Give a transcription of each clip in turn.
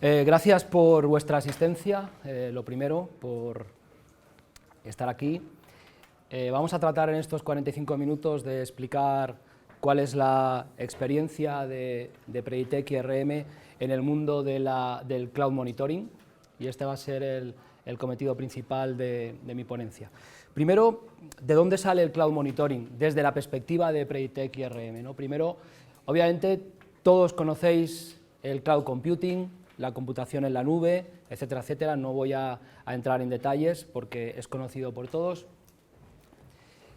Gracias por vuestra asistencia, lo primero, por estar aquí. Vamos a tratar en estos 45 minutos de explicar cuál es la experiencia de Preditec IRM en el mundo del cloud monitoring, y este va a ser el cometido principal de mi ponencia. Primero, ¿de dónde sale el cloud monitoring? Desde la perspectiva de Preditec IRM, ¿no? Primero, obviamente, todos conocéis el cloud computing, la computación en la nube, etcétera, etcétera. No voy a entrar en detalles porque es conocido por todos.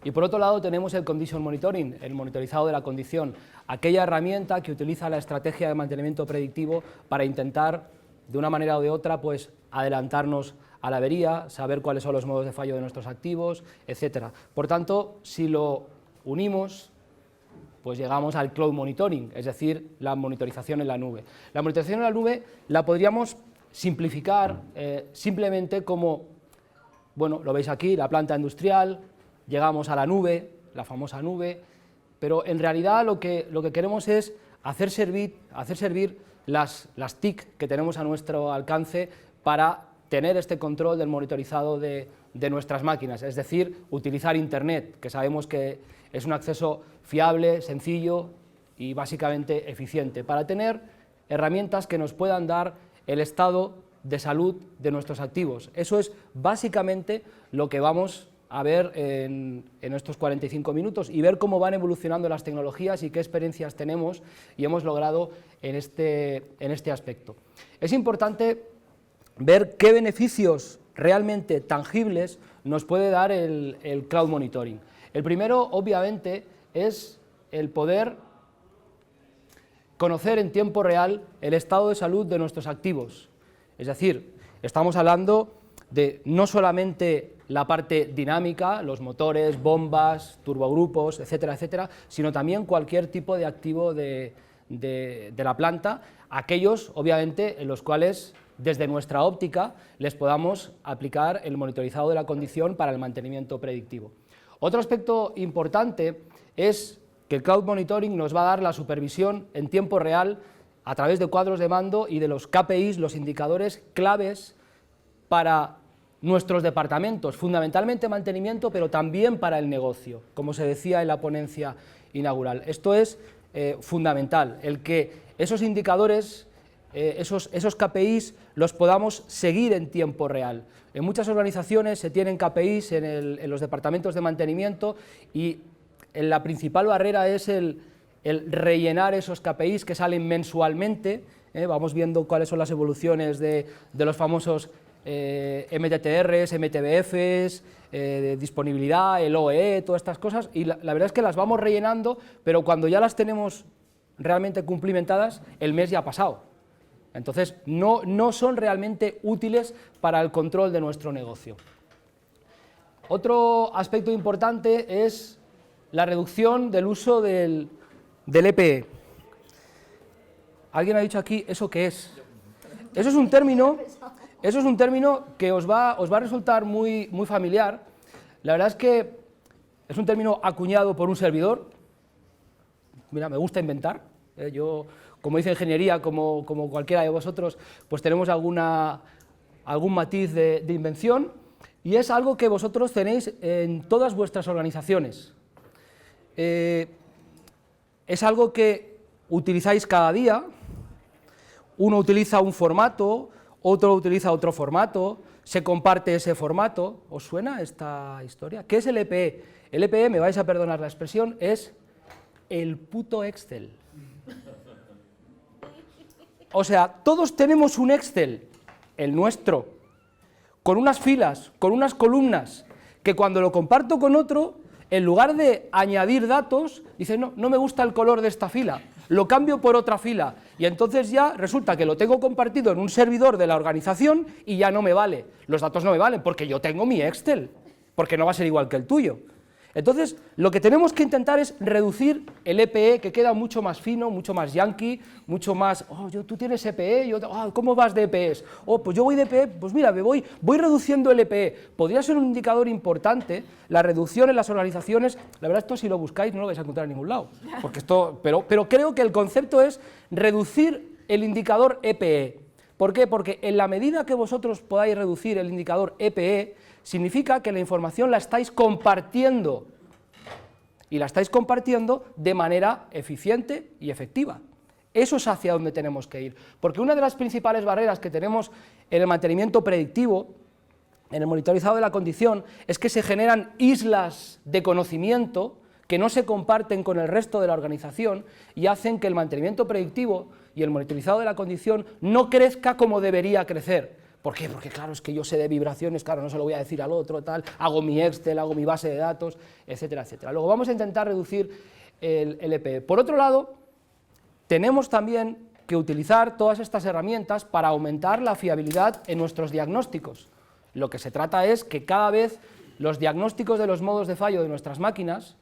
Y por otro lado tenemos el condition monitoring, el monitorizado de la condición, aquella herramienta que utiliza la estrategia de mantenimiento predictivo para intentar, de una manera o de otra, pues adelantarnos a la avería, saber cuáles son los modos de fallo de nuestros activos, etcétera. Por tanto, si lo unimos, pues llegamos al cloud monitoring, es decir, la monitorización en la nube. La monitorización en la nube la podríamos simplificar simplemente como, bueno, lo veis aquí, la planta industrial, llegamos a la nube, la famosa nube, pero en realidad lo que queremos es hacer servir las TIC que tenemos a nuestro alcance para tener este control del monitorizado de nuestras máquinas, es decir, utilizar Internet, que sabemos que es un acceso fiable, sencillo y básicamente eficiente, para tener herramientas que nos puedan dar el estado de salud de nuestros activos. Eso es básicamente lo que vamos a ver en estos 45 minutos y ver cómo van evolucionando las tecnologías y qué experiencias tenemos y hemos logrado en este aspecto. Es importante ver qué beneficios realmente tangibles nos puede dar el cloud monitoring. El primero, obviamente, es el poder conocer en tiempo real el estado de salud de nuestros activos. Es decir, estamos hablando de no solamente la parte dinámica, los motores, bombas, turbogrupos, etcétera, etcétera, sino también cualquier tipo de activo de la planta, aquellos, obviamente, en los cuales desde nuestra óptica les podamos aplicar el monitorizado de la condición para el mantenimiento predictivo. Otro aspecto importante es que el cloud monitoring nos va a dar la supervisión en tiempo real a través de cuadros de mando y de los KPIs, los indicadores claves para nuestros departamentos, fundamentalmente mantenimiento, pero también para el negocio, como se decía en la ponencia inaugural. Esto es fundamental, el que esos indicadores, esos KPIs los podamos seguir en tiempo real. En muchas organizaciones se tienen KPIs en los departamentos de mantenimiento y la principal barrera es el rellenar esos KPIs que salen mensualmente. Vamos viendo cuáles son las evoluciones de los famosos MTTRs, MTBFs, disponibilidad, el OE, todas estas cosas, y la verdad es que las vamos rellenando, pero cuando ya las tenemos realmente cumplimentadas, el mes ya ha pasado. Entonces, no son realmente útiles para el control de nuestro negocio. Otro aspecto importante es la reducción del uso del EPE. ¿Alguien ha dicho aquí eso qué es? Eso es un término que os va a resultar muy familiar. La verdad es que es un término acuñado por un servidor. Mira, me gusta inventar. Yo, como dice ingeniería, como cualquiera de vosotros, pues tenemos algún matiz de invención, y es algo que vosotros tenéis en todas vuestras organizaciones. Es algo que utilizáis cada día. Uno utiliza un formato, otro utiliza otro formato, se comparte ese formato. ¿Os suena esta historia? ¿Qué es el EPE? El EPE, me vais a perdonar la expresión, es el puto Excel. O sea, todos tenemos un Excel, el nuestro, con unas filas, con unas columnas, que cuando lo comparto con otro, en lugar de añadir datos, dice, no me gusta el color de esta fila, lo cambio por otra fila, y entonces ya resulta que lo tengo compartido en un servidor de la organización y ya no me vale, los datos no me valen, porque yo tengo mi Excel, porque no va a ser igual que el tuyo. Entonces, lo que tenemos que intentar es reducir el EPE, que queda mucho más fino, mucho más yankee, mucho más, tú tienes EPE, ¿cómo vas de EPEs? Pues yo voy de EPE, pues mira, voy reduciendo el EPE. Podría ser un indicador importante, la reducción en las organizaciones. La verdad, esto si lo buscáis no lo vais a encontrar en ningún lado, porque pero creo que el concepto es reducir el indicador EPE. ¿Por qué? Porque en la medida que vosotros podáis reducir el indicador EPE, significa que la información la estáis compartiendo, y la estáis compartiendo de manera eficiente y efectiva. Eso es hacia donde tenemos que ir, porque una de las principales barreras que tenemos en el mantenimiento predictivo, en el monitorizado de la condición, es que se generan islas de conocimiento que no se comparten con el resto de la organización y hacen que el mantenimiento predictivo y el monitorizado de la condición no crezca como debería crecer. ¿Por qué? Porque claro, es que yo sé de vibraciones, claro, no se lo voy a decir al otro, tal, hago mi Excel, hago mi base de datos, etcétera, etcétera. Luego vamos a intentar reducir el EPE. Por otro lado, tenemos también que utilizar todas estas herramientas para aumentar la fiabilidad en nuestros diagnósticos. Lo que se trata es que cada vez los diagnósticos de los modos de fallo de nuestras máquinas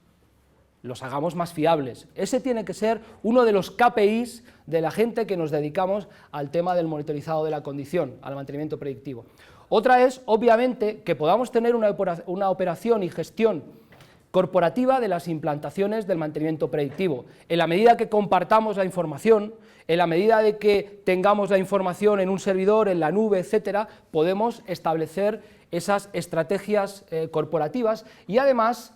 los hagamos más fiables. Ese tiene que ser uno de los KPIs de la gente que nos dedicamos al tema del monitorizado de la condición, al mantenimiento predictivo. Otra es, obviamente, que podamos tener una operación y gestión corporativa de las implantaciones del mantenimiento predictivo. En la medida que compartamos la información, en la medida de que tengamos la información en un servidor, en la nube, etcétera, podemos establecer esas estrategias corporativas y además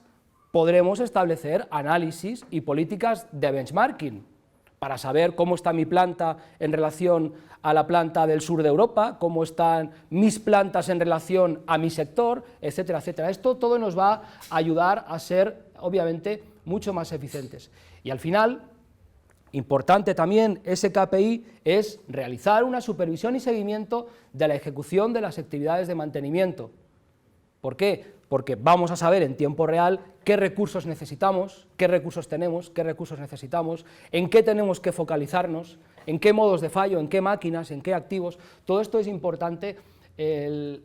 podremos establecer análisis y políticas de benchmarking para saber cómo está mi planta en relación a la planta del sur de Europa, cómo están mis plantas en relación a mi sector, etcétera, etcétera. Esto todo nos va a ayudar a ser, obviamente, mucho más eficientes. Y al final, importante también ese KPI es realizar una supervisión y seguimiento de la ejecución de las actividades de mantenimiento. ¿Por qué? Porque vamos a saber en tiempo real qué recursos necesitamos, qué recursos tenemos, qué recursos necesitamos, en qué tenemos que focalizarnos, en qué modos de fallo, en qué máquinas, en qué activos. Todo esto es importante el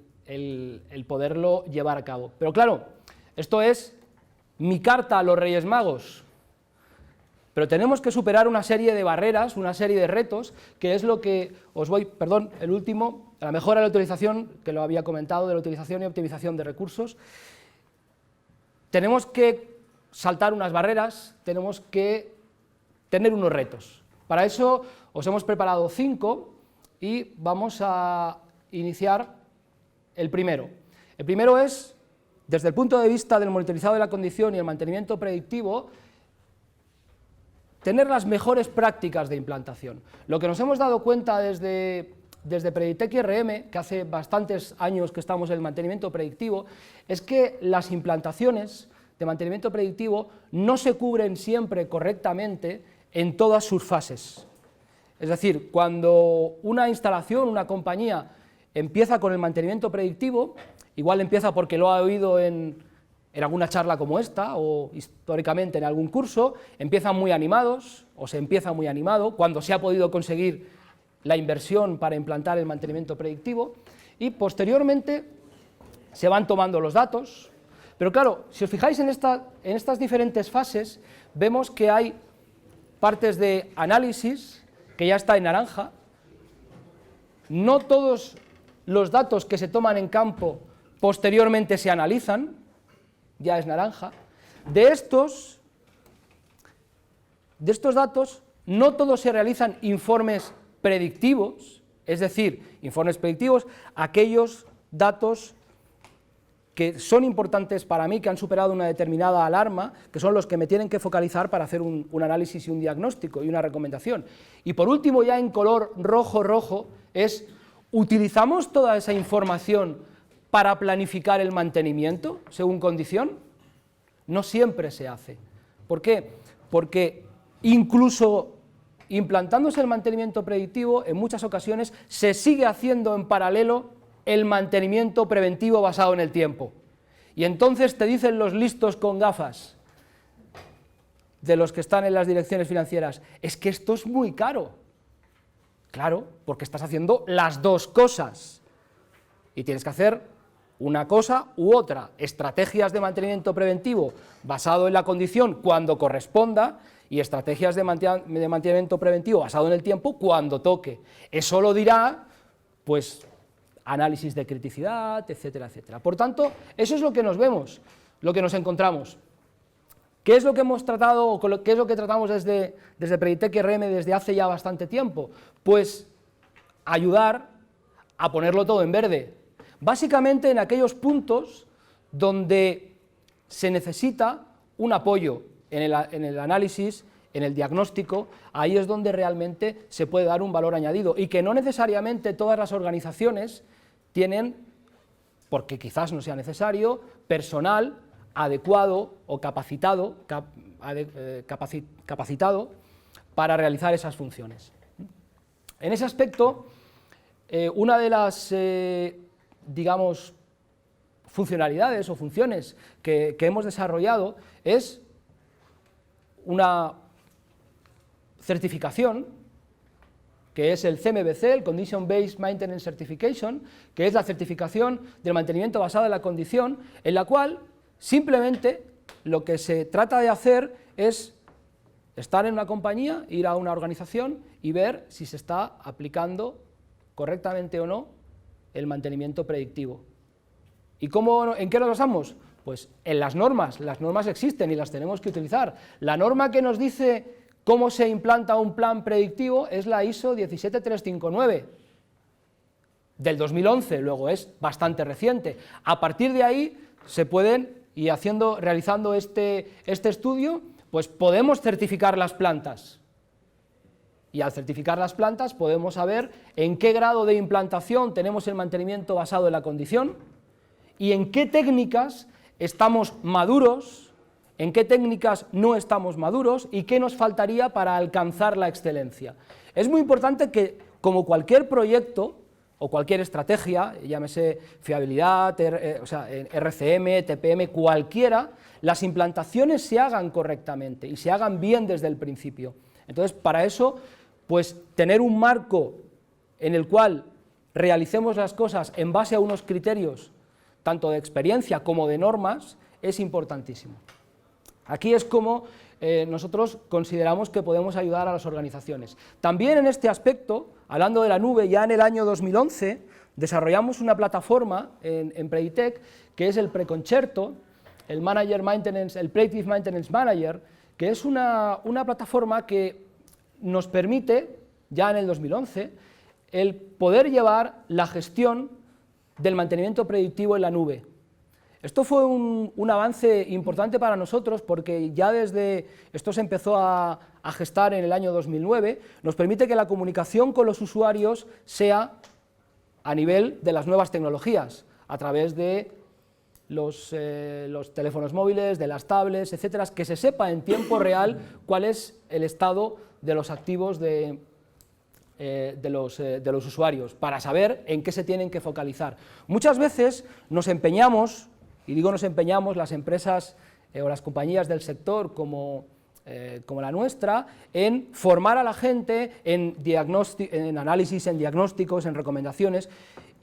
poderlo llevar a cabo. Pero claro, esto es mi carta a los Reyes Magos, pero tenemos que superar una serie de barreras, una serie de retos, que es lo que os voy, el último, la mejora de la utilización, que lo había comentado, de la utilización y optimización de recursos. Tenemos que saltar unas barreras, tenemos que tener unos retos. Para eso os hemos preparado 5 y vamos a iniciar el primero. El primero es, desde el punto de vista del monitorizado de la condición y el mantenimiento predictivo, tener las mejores prácticas de implantación. Lo que nos hemos dado cuenta desde Preditec IRM, que hace bastantes años que estamos en el mantenimiento predictivo, es que las implantaciones de mantenimiento predictivo no se cubren siempre correctamente en todas sus fases. Es decir, cuando una instalación, una compañía, empieza con el mantenimiento predictivo, igual empieza porque lo ha oído en alguna charla como esta, o históricamente en algún curso, empiezan muy animados, o se empieza muy animado, cuando se ha podido conseguir la inversión para implantar el mantenimiento predictivo, y posteriormente se van tomando los datos, pero claro, si os fijáis en estas diferentes fases, vemos que hay partes de análisis, que ya está en naranja, no todos los datos que se toman en campo posteriormente se analizan, ya es naranja. De estos datos, no todos se realizan informes predictivos, es decir, informes predictivos, aquellos datos que son importantes para mí, que han superado una determinada alarma, que son los que me tienen que focalizar para hacer un análisis y un diagnóstico y una recomendación. Y por último, ya en color rojo, es, ¿utilizamos toda esa información para planificar el mantenimiento según condición? No siempre se hace. ¿Por qué? Porque incluso implantándose el mantenimiento predictivo, en muchas ocasiones se sigue haciendo en paralelo el mantenimiento preventivo basado en el tiempo. Y entonces te dicen los listos con gafas de los que están en las direcciones financieras, es que esto es muy caro. Claro, porque estás haciendo las dos cosas y tienes que hacer una cosa u otra, estrategias de mantenimiento preventivo basado en la condición cuando corresponda y estrategias de mantenimiento preventivo basado en el tiempo cuando toque. Eso lo dirá, pues, análisis de criticidad, etcétera, etcétera. Por tanto, eso es lo que nos vemos, lo que nos encontramos. ¿Qué es lo que hemos tratado, o qué es lo que tratamos desde Preditec IRM desde hace ya bastante tiempo? Pues ayudar a ponerlo todo en verde. Básicamente en aquellos puntos donde se necesita un apoyo en el análisis, en el diagnóstico, ahí es donde realmente se puede dar un valor añadido, y que no necesariamente todas las organizaciones tienen, porque quizás no sea necesario, personal adecuado o capacitado para realizar esas funciones. En ese aspecto, una de las, digamos, funcionalidades o funciones que hemos desarrollado es una certificación, que es el CMBC, el Condition Based Maintenance Certification, que es la certificación del mantenimiento basado en la condición, en la cual simplemente lo que se trata de hacer es estar en una compañía, ir a una organización y ver si se está aplicando correctamente o no el mantenimiento predictivo. ¿Y en qué nos basamos? Pues en las normas existen y las tenemos que utilizar. La norma que nos dice cómo se implanta un plan predictivo es la ISO 17359 del 2011, luego es bastante reciente. A partir de ahí se pueden, y realizando este estudio, pues podemos certificar las plantas. Y al certificar las plantas podemos saber en qué grado de implantación tenemos el mantenimiento basado en la condición y en qué técnicas estamos maduros, en qué técnicas no estamos maduros y qué nos faltaría para alcanzar la excelencia. Es muy importante que, como cualquier proyecto o cualquier estrategia, llámese fiabilidad, RCM, TPM, cualquiera, las implantaciones se hagan correctamente y se hagan bien desde el principio. Entonces, para eso, pues tener un marco en el cual realicemos las cosas en base a unos criterios, tanto de experiencia como de normas, es importantísimo. Aquí es como nosotros consideramos que podemos ayudar a las organizaciones. También en este aspecto, hablando de la nube, ya en el año 2011 desarrollamos una plataforma en Preditec, que es el Preconcerto, el Predictive Maintenance Manager, que es una plataforma que nos permite, ya en el 2011, el poder llevar la gestión del mantenimiento predictivo en la nube. Esto fue un avance importante para nosotros porque ya esto se empezó a gestar en el año 2009, nos permite que la comunicación con los usuarios sea a nivel de las nuevas tecnologías, a través de los teléfonos móviles, de las tablets, etcétera, que se sepa en tiempo real cuál es el estado de los activos de los usuarios, para saber en qué se tienen que focalizar. Muchas veces nos empeñamos, y digo nos empeñamos, las empresas o las compañías del sector como la nuestra, en formar a la gente en análisis, en diagnósticos, en recomendaciones,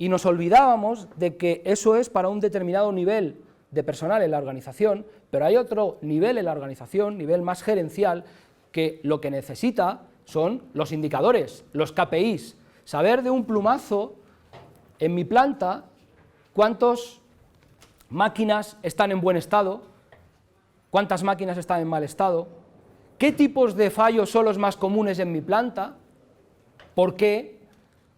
y nos olvidábamos de que eso es para un determinado nivel de personal en la organización, pero hay otro nivel en la organización, nivel más gerencial, que lo que necesita son los indicadores, los KPIs, saber de un plumazo en mi planta cuántas máquinas están en buen estado, cuántas máquinas están en mal estado, qué tipos de fallos son los más comunes en mi planta, por qué.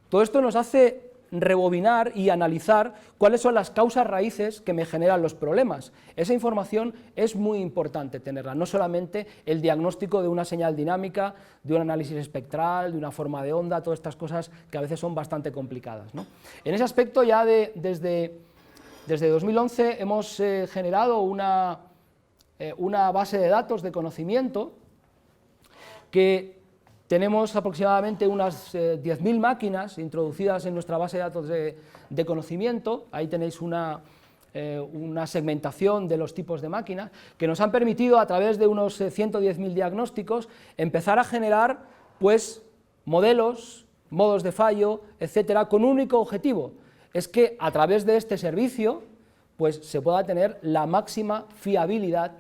Todo esto nos hace rebobinar y analizar cuáles son las causas raíces que me generan los problemas. Esa información es muy importante tenerla, no solamente el diagnóstico de una señal dinámica, de un análisis espectral, de una forma de onda, todas estas cosas que a veces son bastante complicadas, ¿no? En ese aspecto ya desde 2011 hemos generado una base de datos de conocimiento que tenemos aproximadamente unas 10.000 máquinas introducidas en nuestra base de datos de conocimiento. Ahí tenéis una segmentación de los tipos de máquinas que nos han permitido, a través de unos 110.000 diagnósticos, empezar a generar pues modelos, modos de fallo, etcétera, con un único objetivo: es que a través de este servicio pues se pueda tener la máxima fiabilidad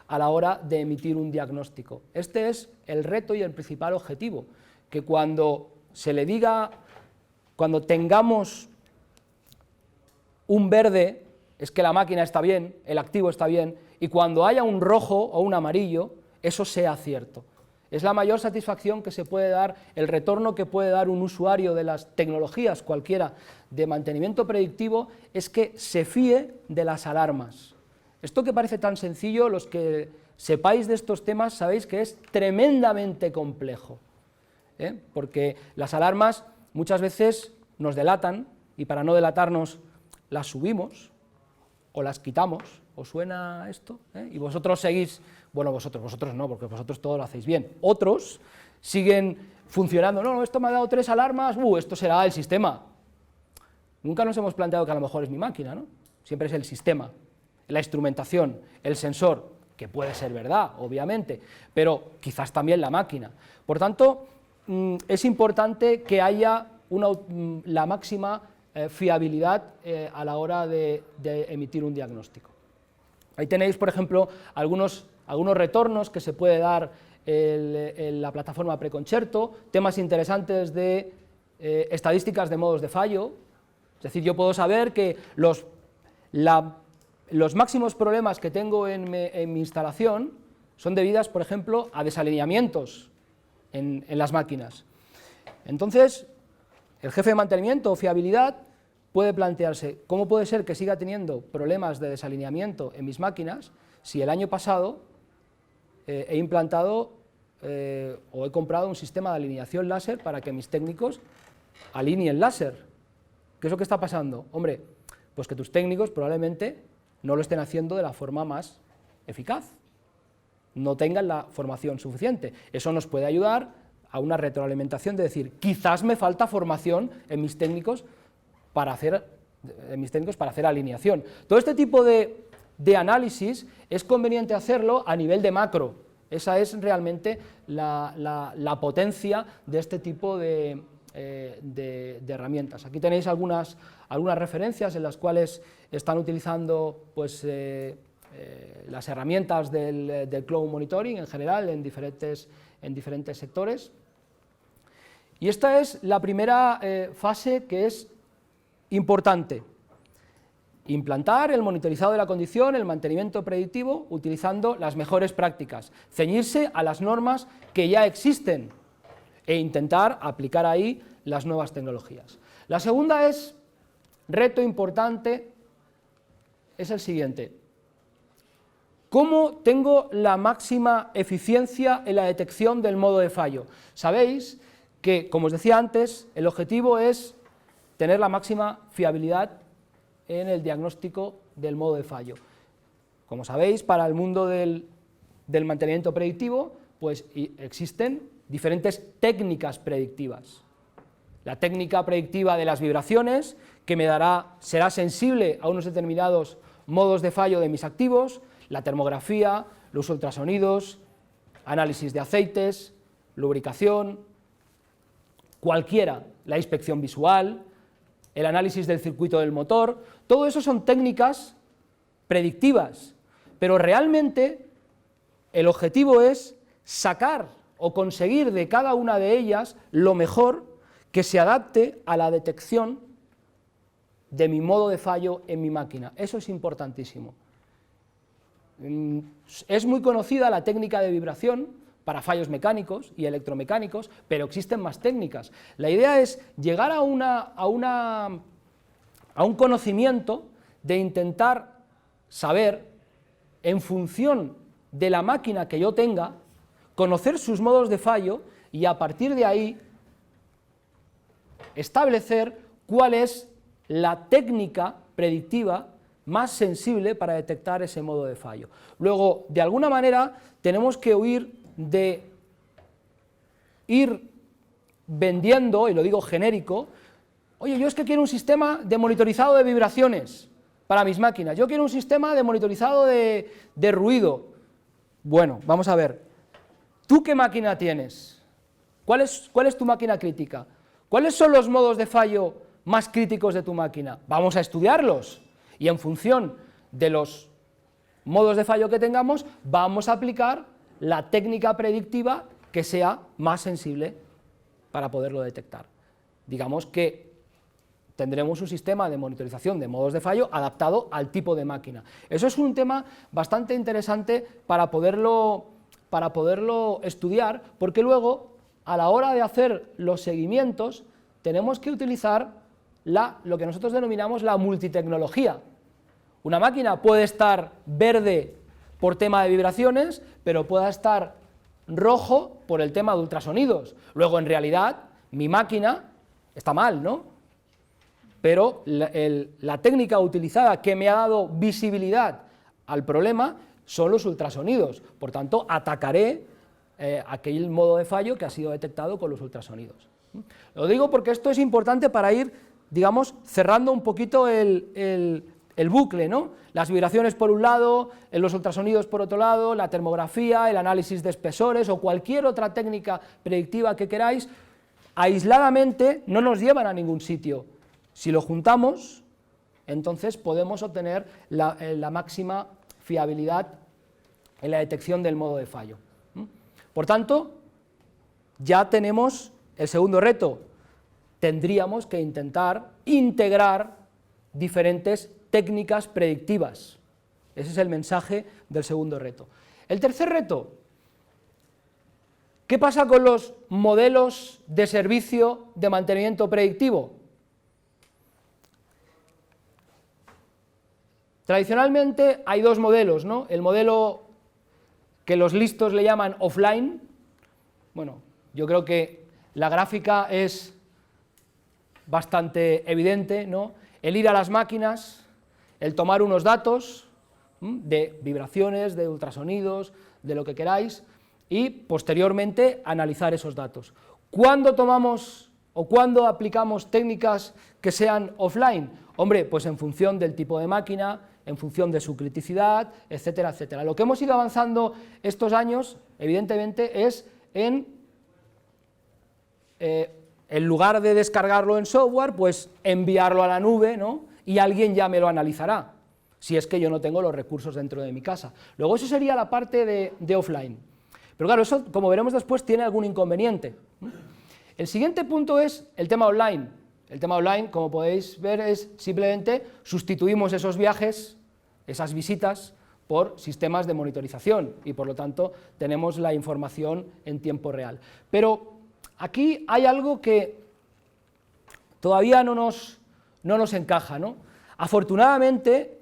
a la hora de emitir un diagnóstico. Este es el reto y el principal objetivo, que cuando se le diga, cuando tengamos un verde, es que la máquina está bien, el activo está bien, y cuando haya un rojo o un amarillo, eso sea cierto. Es la mayor satisfacción que se puede dar, el retorno que puede dar un usuario de las tecnologías cualquiera de mantenimiento predictivo, es que se fíe de las alarmas. Esto que parece tan sencillo, los que sepáis de estos temas sabéis que es tremendamente complejo, porque las alarmas muchas veces nos delatan y para no delatarnos las subimos o las quitamos. ¿Os suena esto? Y vosotros seguís, bueno, vosotros no, porque vosotros todo lo hacéis bien. Otros siguen funcionando, no, esto me ha dado 3 alarmas, esto será el sistema. Nunca nos hemos planteado que a lo mejor es mi máquina, ¿no? Siempre es el sistema, la instrumentación, el sensor, que puede ser verdad, obviamente, pero quizás también la máquina. Por tanto, es importante que haya la máxima fiabilidad a la hora de emitir un diagnóstico. Ahí tenéis, por ejemplo, algunos retornos que se puede dar en la plataforma Preconcerto, temas interesantes de estadísticas de modos de fallo, es decir, yo puedo saber que los máximos problemas que tengo en mi instalación son debidas, por ejemplo, a desalineamientos en las máquinas. Entonces, el jefe de mantenimiento o fiabilidad puede plantearse cómo puede ser que siga teniendo problemas de desalineamiento en mis máquinas si el año pasado he implantado o he comprado un sistema de alineación láser para que mis técnicos alineen láser. ¿Qué es lo que está pasando? Hombre, pues que tus técnicos probablemente no lo estén haciendo de la forma más eficaz, no tengan la formación suficiente. Eso nos puede ayudar a una retroalimentación de decir, quizás me falta formación en mis técnicos para hacer alineación. Todo este tipo de análisis es conveniente hacerlo a nivel de macro. Esa es realmente la potencia de este tipo de herramientas. Aquí tenéis algunas referencias en las cuales están utilizando pues, las herramientas del Cloud Monitoring en general en diferentes sectores. Y esta es la primera fase que es importante: implantar el monitorizado de la condición, el mantenimiento predictivo, utilizando las mejores prácticas, ceñirse a las normas que ya existen e intentar aplicar ahí las nuevas tecnologías. La segunda reto importante, es el siguiente: ¿cómo tengo la máxima eficiencia en la detección del modo de fallo? Sabéis que, como os decía antes, el objetivo es tener la máxima fiabilidad en el diagnóstico del modo de fallo. Como sabéis, para el mundo del mantenimiento predictivo, pues existen diferentes técnicas predictivas. La técnica predictiva de las vibraciones, que será sensible a unos determinados modos de fallo de mis activos, la termografía, los ultrasonidos, análisis de aceites, lubricación, cualquiera, la inspección visual, el análisis del circuito del motor, todo eso son técnicas predictivas, pero realmente el objetivo es sacar o conseguir de cada una de ellas lo mejor que se adapte a la detección de mi modo de fallo en mi máquina. Eso es importantísimo. Es muy conocida la técnica de vibración para fallos mecánicos y electromecánicos, pero existen más técnicas. La idea es llegar a un conocimiento de intentar saber, en función de la máquina que yo tenga, conocer sus modos de fallo y a partir de ahí establecer cuál es la técnica predictiva más sensible para detectar ese modo de fallo. Luego, de alguna manera, tenemos que huir de ir vendiendo, y lo digo genérico, oye, yo es que quiero un sistema de monitorizado de vibraciones para mis máquinas, yo quiero un sistema de monitorizado de ruido. Bueno, vamos a ver, ¿tú qué máquina tienes? ¿Cuál es tu máquina crítica? ¿Cuáles son los modos de fallo más críticos de tu máquina? Vamos a estudiarlos y en función de los modos de fallo que tengamos, vamos a aplicar la técnica predictiva que sea más sensible para poderlo detectar. Digamos que tendremos un sistema de monitorización de modos de fallo adaptado al tipo de máquina. Eso es un tema bastante interesante para poderlo para poderlo estudiar, porque luego, a la hora de hacer los seguimientos, tenemos que utilizar lo que nosotros denominamos la multitecnología. Una máquina puede estar verde por tema de vibraciones, pero puede estar rojo por el tema de ultrasonidos. Luego, en realidad, mi máquina está mal, ¿no? Pero la técnica utilizada que me ha dado visibilidad al problema son los ultrasonidos. Por tanto, atacaré aquel modo de fallo que ha sido detectado con los ultrasonidos. Lo digo porque esto es importante para ir, digamos, cerrando un poquito el bucle, ¿no? Las vibraciones por un lado, los ultrasonidos por otro lado, la termografía, el análisis de espesores o cualquier otra técnica predictiva que queráis, aisladamente no nos llevan a ningún sitio. Si lo juntamos, entonces podemos obtener la máxima fiabilidad en la detección del modo de fallo. Por tanto, ya tenemos el segundo reto. Tendríamos que intentar integrar diferentes técnicas predictivas. Ese es el mensaje del segundo reto. El tercer reto: ¿qué pasa con los modelos de servicio de mantenimiento predictivo? Tradicionalmente hay dos modelos, ¿no? El modelo que los listos le llaman offline. Bueno, yo creo que la gráfica es bastante evidente, ¿no? El ir a las máquinas, el tomar unos datos de vibraciones, de ultrasonidos, de lo que queráis, y posteriormente analizar esos datos. ¿Cuándo tomamos o cuándo aplicamos técnicas que sean offline? Hombre, pues en función del tipo de máquina, en función de su criticidad, etcétera, etcétera. Lo que hemos ido avanzando estos años, evidentemente, es en lugar de descargarlo en software, pues enviarlo a la nube, ¿no? Y alguien ya me lo analizará, si es que yo no tengo los recursos dentro de mi casa. Luego eso sería la parte de offline. Pero claro, eso, como veremos después, tiene algún inconveniente. El siguiente punto es el tema online. El tema online, como podéis ver, es simplemente sustituimos esos viajes, esas visitas, por sistemas de monitorización y por lo tanto tenemos la información en tiempo real. Pero aquí hay algo que todavía no nos encaja, ¿no? Afortunadamente,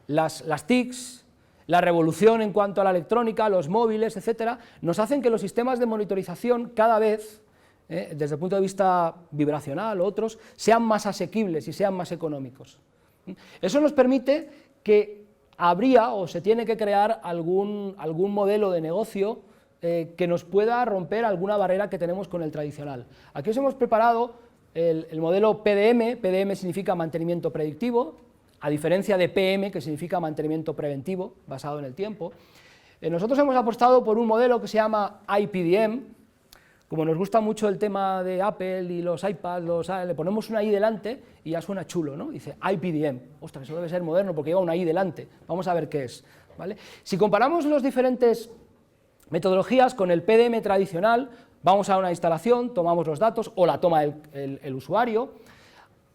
las TICs, la revolución en cuanto a la electrónica, los móviles, etcétera, nos hacen que los sistemas de monitorización cada vez, desde el punto de vista vibracional o otros, sean más asequibles y sean más económicos. Eso nos permite que habría o se tiene que crear algún modelo de negocio que nos pueda romper alguna barrera que tenemos con el tradicional. Aquí os hemos preparado el modelo PDM. PDM significa mantenimiento predictivo, a diferencia de PM, que significa mantenimiento preventivo, basado en el tiempo. Nosotros hemos apostado por un modelo que se llama IPDM. Como nos gusta mucho el tema de Apple y los iPads, le ponemos una I delante y ya suena chulo, ¿no? Dice IPDM, ostras, eso debe ser moderno porque lleva una I delante, vamos a ver qué es, ¿vale? Si comparamos las diferentes metodologías con el PDM tradicional, vamos a una instalación, tomamos los datos, o la toma el usuario.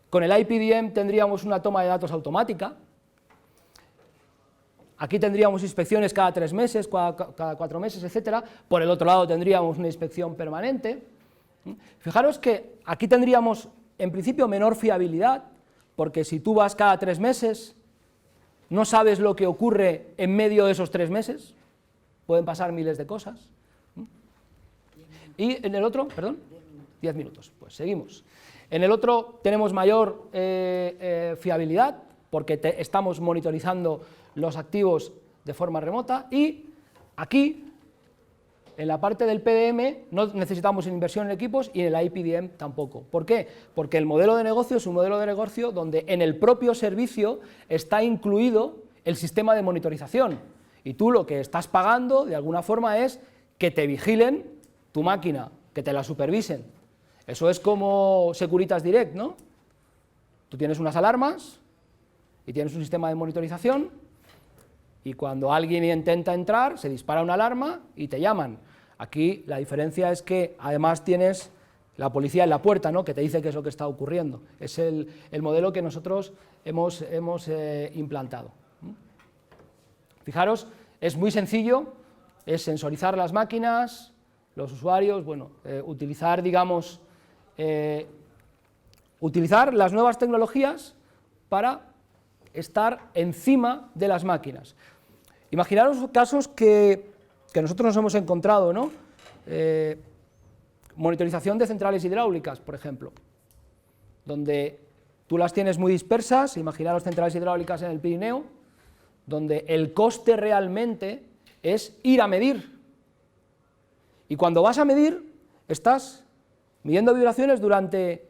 Con el IPDM tendríamos una toma de datos automática. Aquí tendríamos inspecciones cada 3 meses, cada 4 meses, etcétera. Por el otro lado tendríamos una inspección permanente. Fijaros que aquí tendríamos, en principio, menor fiabilidad, porque si tú vas cada 3 meses, no sabes lo que ocurre en medio de esos 3 meses, pueden pasar miles de cosas. Y en el otro, perdón, 10 minutos, pues seguimos. En el otro tenemos mayor fiabilidad, porque estamos monitorizando los activos de forma remota, y aquí, en la parte del PDM, no necesitamos inversión en equipos, y en el IPDM tampoco. ¿Por qué? Porque el modelo de negocio es un modelo de negocio donde en el propio servicio está incluido el sistema de monitorización, y tú lo que estás pagando, de alguna forma, es que te vigilen tu máquina, que te la supervisen. Eso es como Securitas Direct, ¿no? Tú tienes unas alarmas y tienes un sistema de monitorización, y cuando alguien intenta entrar, se dispara una alarma y te llaman. Aquí la diferencia es que además tienes la policía en la puerta, ¿no?, que te dice qué es lo que está ocurriendo. Es el modelo que nosotros hemos implantado. Fijaros, es muy sencillo, es sensorizar las máquinas, los usuarios, bueno, utilizar, digamos, utilizar las nuevas tecnologías para estar encima de las máquinas. Imaginaros casos que nosotros nos hemos encontrado, ¿no? Monitorización de centrales hidráulicas, por ejemplo, donde tú las tienes muy dispersas, imaginaros centrales hidráulicas en el Pirineo, donde el coste realmente es ir a medir. Y cuando vas a medir, estás midiendo vibraciones durante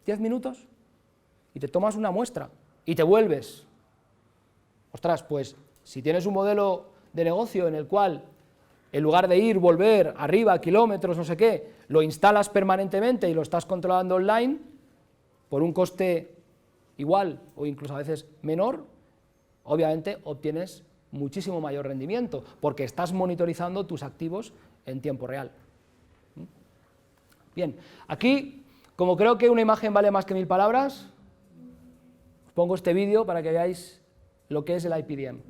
10 minutos y te tomas una muestra y te vuelves. Ostras, pues si tienes un modelo de negocio en el cual en lugar de ir, volver, arriba, kilómetros, no sé qué, lo instalas permanentemente y lo estás controlando online por un coste igual o incluso a veces menor, obviamente obtienes muchísimo mayor rendimiento, porque estás monitorizando tus activos en tiempo real. Bien, aquí, como creo que una imagen vale más que 1000 palabras, os pongo este vídeo para que veáis lo que es el IPDM.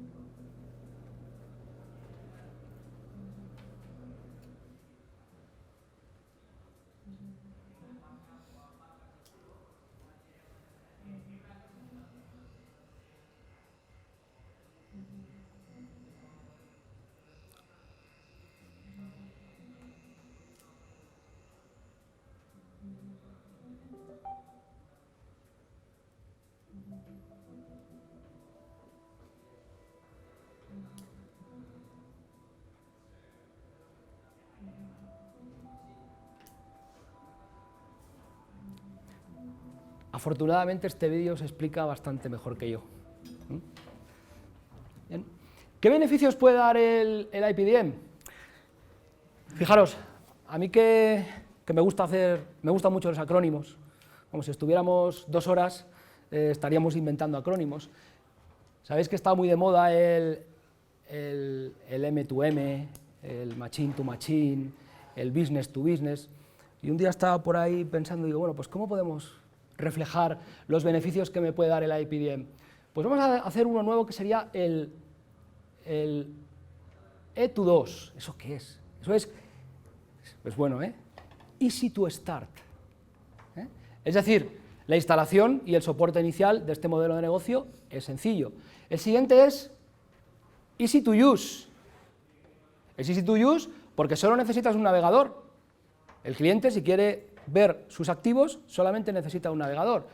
Afortunadamente este vídeo se explica bastante mejor que yo. Bien. ¿Qué beneficios puede dar el IPDM? Fijaros, a mí que me gustan mucho los acrónimos, como si estuviéramos 2 horas estaríamos inventando acrónimos. Sabéis que está muy de moda el M2M, el Machine to Machine, el Business to Business, y un día estaba por ahí pensando, digo, bueno, pues ¿cómo podemos reflejar los beneficios que me puede dar el IPDM? Pues vamos a hacer uno nuevo que sería el E2-2. ¿Eso qué es? Eso es bueno, Easy to Start. Es decir, la instalación y el soporte inicial de este modelo de negocio es sencillo. El siguiente es Easy to Use. Es Easy to Use porque solo necesitas un navegador. El cliente, si quiere ver sus activos, solamente necesita un navegador.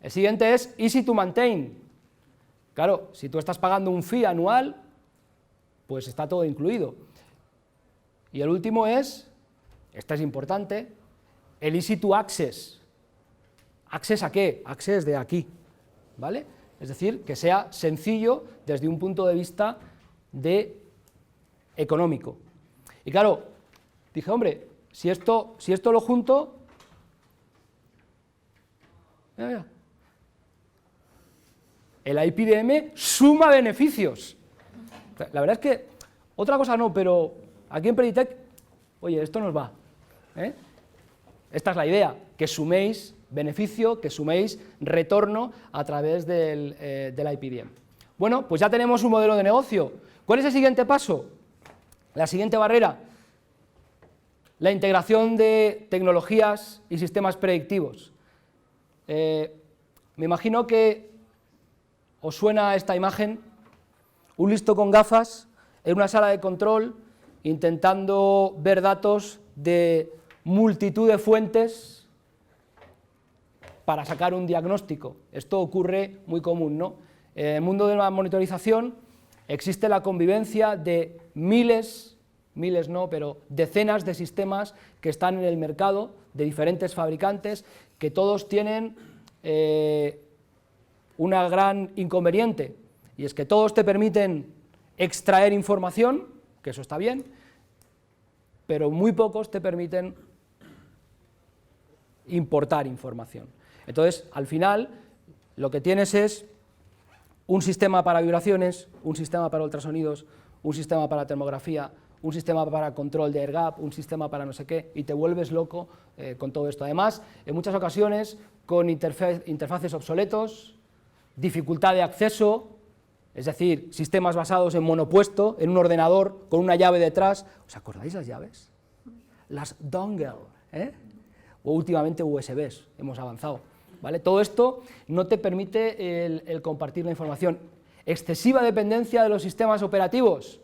El siguiente es Easy to Maintain. Claro, si tú estás pagando un fee anual, pues está todo incluido. Y el último es, este es importante, el Easy to Access. ¿Access a qué? Access de aquí, ¿vale? Es decir, que sea sencillo desde un punto de vista económico. Y claro, dije, hombre, si esto lo junto, mira, el IPDM suma beneficios. La verdad es que, otra cosa no, pero aquí en Preditec, oye, esto nos va. Esta es la idea, que suméis beneficio, que suméis retorno a través del IPDM. Bueno, pues ya tenemos un modelo de negocio. ¿Cuál es el siguiente paso? La siguiente barrera, la integración de tecnologías y sistemas predictivos. Me imagino que os suena esta imagen, un listo con gafas en una sala de control intentando ver datos de multitud de fuentes para sacar un diagnóstico. Esto ocurre muy común, ¿no? En el mundo de la monitorización existe la convivencia de miles no, pero decenas de sistemas que están en el mercado, de diferentes fabricantes, que todos tienen una gran inconveniente, y es que todos te permiten extraer información, que eso está bien, pero muy pocos te permiten importar información. Entonces, al final, lo que tienes es un sistema para vibraciones, un sistema para ultrasonidos, un sistema para termografía, un sistema para control de air gap, un sistema para no sé qué, y te vuelves loco con todo esto. Además, en muchas ocasiones, con interfaces obsoletos, dificultad de acceso, es decir, sistemas basados en monopuesto, en un ordenador con una llave detrás. ¿Os acordáis las llaves? Las dongle, o últimamente USBs, hemos avanzado, ¿vale? Todo esto no te permite el compartir la información. Excesiva dependencia de los sistemas operativos.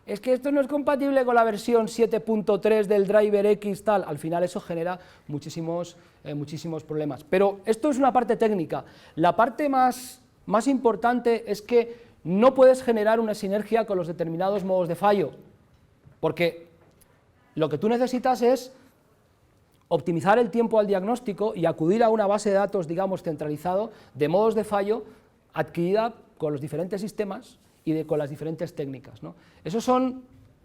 Es que esto no es compatible con la versión 7.3 del driver X, tal. Al final eso genera muchísimos problemas. Pero esto es una parte técnica. La parte más importante es que no puedes generar una sinergia con los determinados modos de fallo, porque lo que tú necesitas es optimizar el tiempo al diagnóstico y acudir a una base de datos, digamos, centralizado de modos de fallo adquirida con los diferentes sistemas y con las diferentes técnicas, ¿no? Esos son,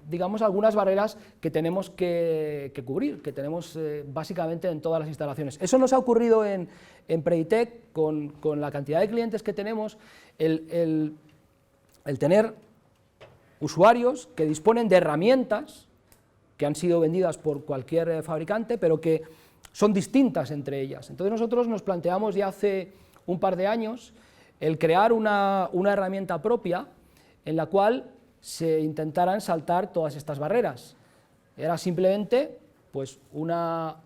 digamos, algunas barreras que tenemos que cubrir, que tenemos básicamente en todas las instalaciones. Eso nos ha ocurrido en Preditec con la cantidad de clientes que tenemos, el tener usuarios que disponen de herramientas que han sido vendidas por cualquier fabricante, pero que son distintas entre ellas. Entonces nosotros nos planteamos ya hace un par de años el crear una herramienta propia en la cual se intentaran saltar todas estas barreras. Era simplemente pues, una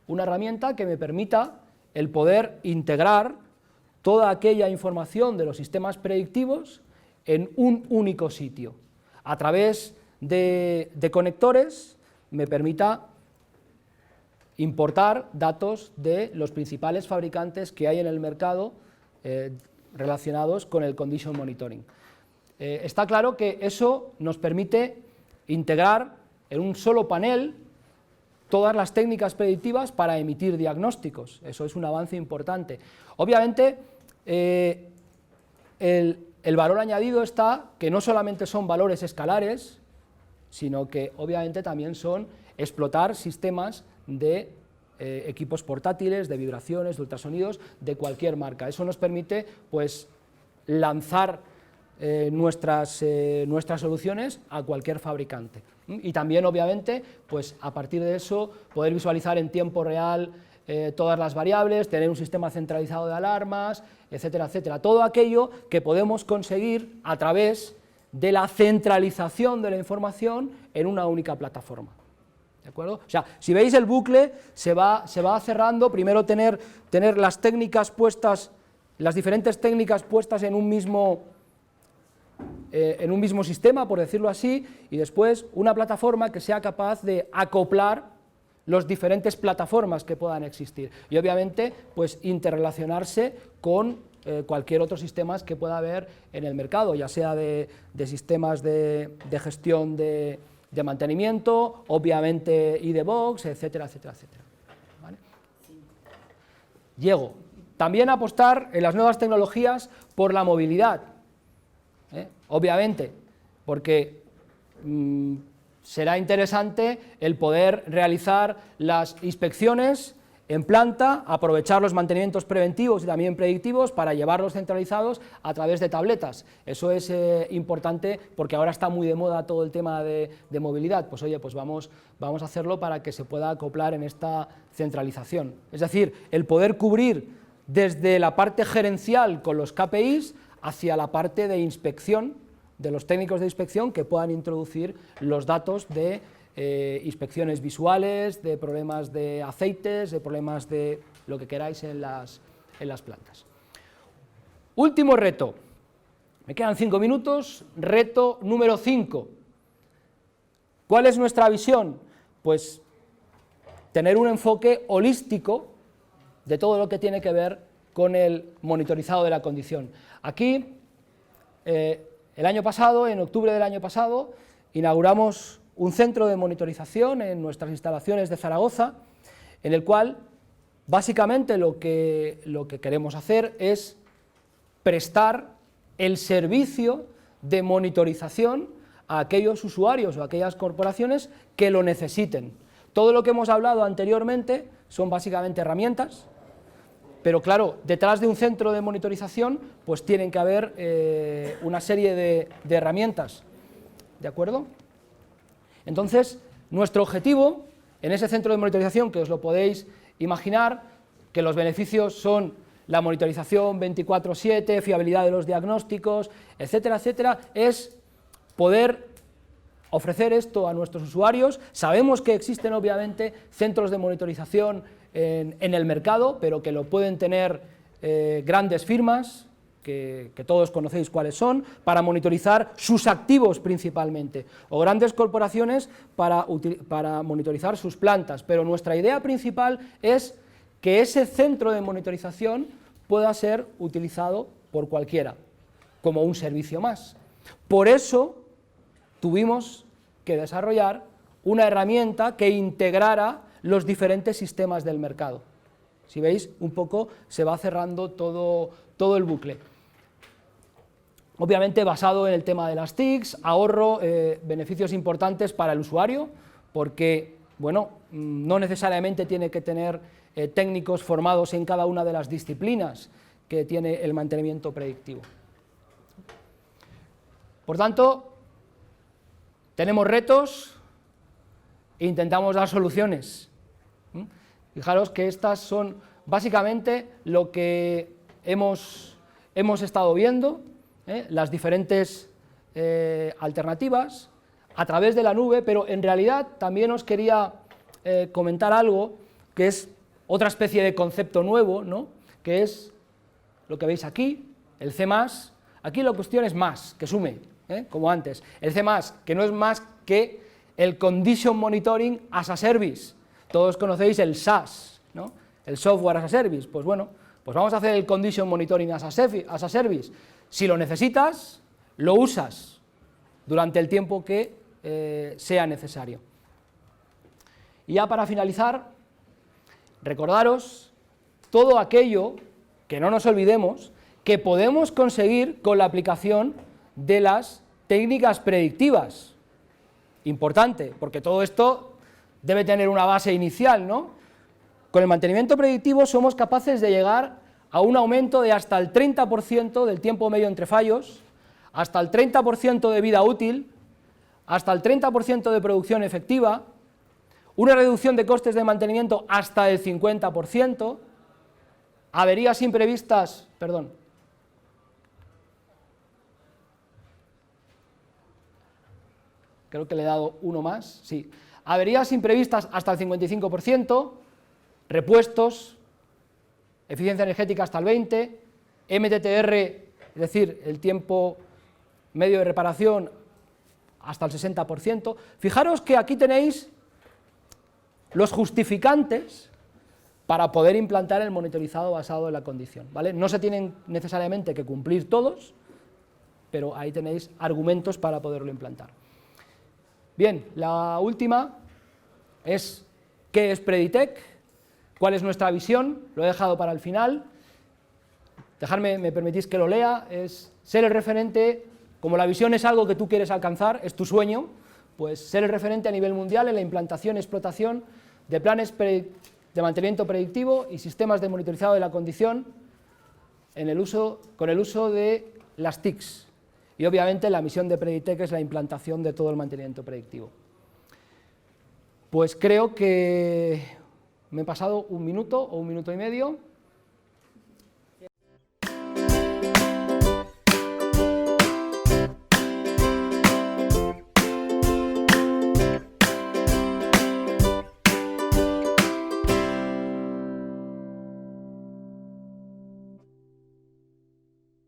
herramienta que me permita el poder integrar toda aquella información de los sistemas predictivos en un único sitio. A través de conectores me permita importar datos de los principales fabricantes que hay en el mercado relacionados con el condition monitoring. Está claro que eso nos permite integrar en un solo panel todas las técnicas predictivas para emitir diagnósticos. Eso es un avance importante. Obviamente, el valor añadido está que no solamente son valores escalares, sino que obviamente también son explotar sistemas de equipos portátiles, de vibraciones, de ultrasonidos, de cualquier marca. Eso nos permite pues, lanzar nuestras soluciones a cualquier fabricante. Y también, obviamente, pues, a partir de eso, poder visualizar en tiempo real todas las variables, tener un sistema centralizado de alarmas, etcétera, etcétera. Todo aquello que podemos conseguir a través de la centralización de la información en una única plataforma. ¿De acuerdo? O sea, si veis el bucle, se va cerrando, primero tener las técnicas puestas, las diferentes técnicas puestas en un mismo sistema, por decirlo así, y después una plataforma que sea capaz de acoplar las diferentes plataformas que puedan existir y obviamente pues interrelacionarse con cualquier otro sistema que pueda haber en el mercado, ya sea de sistemas de gestión de mantenimiento, obviamente iDebox, etcétera, etcétera, etcétera. ¿Vale? Llego. También apostar en las nuevas tecnologías por la movilidad, obviamente, porque será interesante el poder realizar las inspecciones en planta, aprovechar los mantenimientos preventivos y también predictivos para llevarlos centralizados a través de tabletas. Eso es importante porque ahora está muy de moda todo el tema de movilidad. Pues oye, pues vamos a hacerlo para que se pueda acoplar en esta centralización. Es decir, el poder cubrir desde la parte gerencial con los KPIs hacia la parte de inspección, de los técnicos de inspección que puedan introducir los datos de inspecciones visuales, de problemas de aceites, de problemas de lo que queráis en las plantas. Último reto, me quedan 5 minutos, reto número 5. ¿Cuál es nuestra visión? Pues tener un enfoque holístico de todo lo que tiene que ver con el monitorizado de la condición. Aquí, el año pasado, en octubre del año pasado, inauguramos un centro de monitorización en nuestras instalaciones de Zaragoza, en el cual básicamente lo que queremos hacer es prestar el servicio de monitorización a aquellos usuarios o a aquellas corporaciones que lo necesiten. Todo lo que hemos hablado anteriormente son básicamente herramientas, pero claro, detrás de un centro de monitorización pues tienen que haber una serie de herramientas, ¿de acuerdo? Entonces, nuestro objetivo en ese centro de monitorización, que os lo podéis imaginar, que los beneficios son la monitorización 24/7, fiabilidad de los diagnósticos, etcétera, etcétera, es poder ofrecer esto a nuestros usuarios. Sabemos que existen obviamente centros de monitorización en el mercado, pero que lo pueden tener grandes firmas, que todos conocéis cuáles son, para monitorizar sus activos principalmente, o grandes corporaciones para monitorizar sus plantas, pero nuestra idea principal es que ese centro de monitorización pueda ser utilizado por cualquiera, como un servicio más. Por eso tuvimos que desarrollar una herramienta que integrara los diferentes sistemas del mercado. Si veis, un poco se va cerrando todo el bucle. Obviamente basado en el tema de las TICs, ahorro, beneficios importantes para el usuario, porque, bueno, no necesariamente tiene que tener técnicos formados en cada una de las disciplinas que tiene el mantenimiento predictivo. Por tanto, tenemos retos e intentamos dar soluciones. Fijaros que estas son básicamente lo que hemos estado viendo, las diferentes alternativas a través de la nube, pero en realidad también os quería comentar algo que es otra especie de concepto nuevo, ¿no?, que es lo que veis aquí, el C+. Aquí la cuestión es más, que sume, como antes. El C+, que no es más que el Condition Monitoring as a Service. Todos conocéis el SaaS, ¿no?, el Software as a Service. Pues bueno, pues vamos a hacer el Condition Monitoring as a Service. Si lo necesitas, lo usas durante el tiempo que sea necesario. Y ya para finalizar, recordaros todo aquello, que no nos olvidemos, que podemos conseguir con la aplicación de las técnicas predictivas. Importante, porque todo esto debe tener una base inicial, ¿no? Con el mantenimiento predictivo somos capaces de llegar a un aumento de hasta el 30% del tiempo medio entre fallos, hasta el 30% de vida útil, hasta el 30% de producción efectiva, una reducción de costes de mantenimiento hasta el 50%, averías imprevistas, perdón, creo que le he dado uno más, sí, averías imprevistas hasta el 55%, repuestos, eficiencia energética hasta el 20%, MTTR, es decir, el tiempo medio de reparación hasta el 60%. Fijaros que aquí tenéis los justificantes para poder implantar el monitorizado basado en la condición, ¿vale? No se tienen necesariamente que cumplir todos, pero ahí tenéis argumentos para poderlo implantar. Bien, la última es ¿qué es Preditec? ¿Cuál es nuestra visión? Lo he dejado para el final. Me permitís que lo lea. Es ser el referente, como la visión es algo que tú quieres alcanzar, es tu sueño, pues ser el referente a nivel mundial en la implantación y explotación de planes de mantenimiento predictivo y sistemas de monitorizado de la condición con el uso de las TICs. Y obviamente la misión de Preditec es la implantación de todo el mantenimiento predictivo. Pues creo que me he pasado un minuto o un minuto y medio.